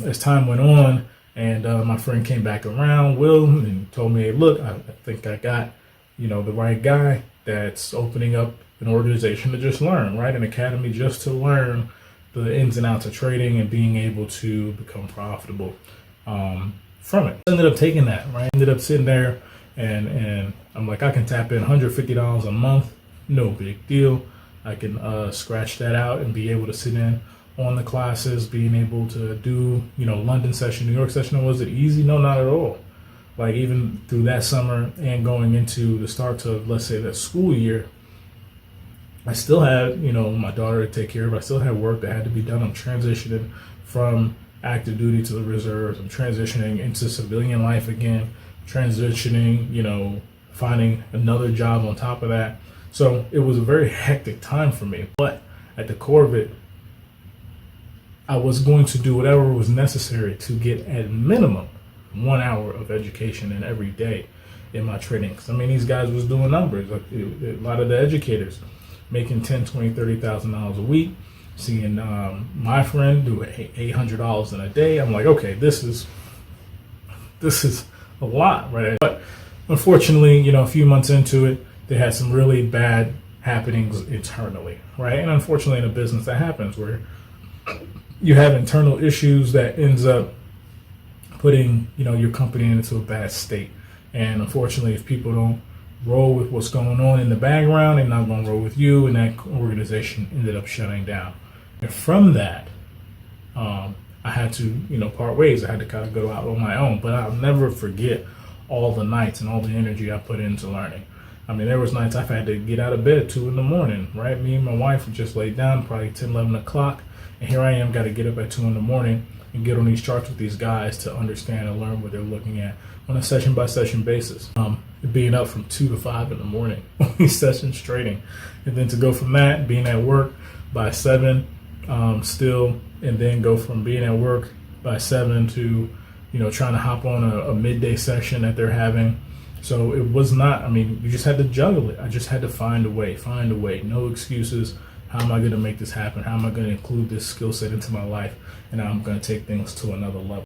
as time went on, and my friend came back around, Will, and told me, hey, look, I think I got, the right guy that's opening up an organization to just learn, right? An academy just to learn the ins and outs of trading and being able to become profitable from it. I ended up taking that, right? Ended up sitting there and I'm like, I can tap in $150 a month, no big deal. I can scratch that out and be able to sit in on the classes, being able to do, London session, New York session. Was it easy? No, not at all. Like even through that summer and going into the start of, let's say, the school year, I still had, my daughter to take care of. I still had work that had to be done. I'm transitioning from active duty to the reserves. I'm transitioning into civilian life again, transitioning, finding another job on top of that. So it was a very hectic time for me. But at the core of it, I was going to do whatever was necessary to get at minimum 1 hour of education in every day in my trading. Because I mean, these guys was doing numbers. Like a lot of the educators making $10,000, $20,000, $30,000 a week. Seeing my friend do $800 in a day. I'm like, okay, this is a lot, right? But unfortunately, a few months into it, they had some really bad happenings internally, right? And unfortunately, in a business, that happens where you have internal issues that ends up putting, your company into a bad state. And unfortunately, if people don't roll with what's going on in the background, they're not going to roll with you, and that organization ended up shutting down. And from that, I had to, part ways. I had to kind of go out on my own. But I'll never forget all the nights and all the energy I put into learning. I mean, there was nights I've had to get out of bed at 2 a.m, right? Me and my wife would just lay down probably 10, 11 o'clock. And here I am, got to get up at 2 a.m. and get on these charts with these guys to understand and learn what they're looking at on a session by session basis. Being up from 2 to 5 in the morning on these sessions trading. And then to go from that, being at work by 7 still, and then go from being at work by 7 to, trying to hop on a midday session that they're having. So it was not, you just had to juggle it. I just had to find a way, no excuses. How am I going to make this happen? How am I going to include this skill set into my life? And I'm going to take things to another level.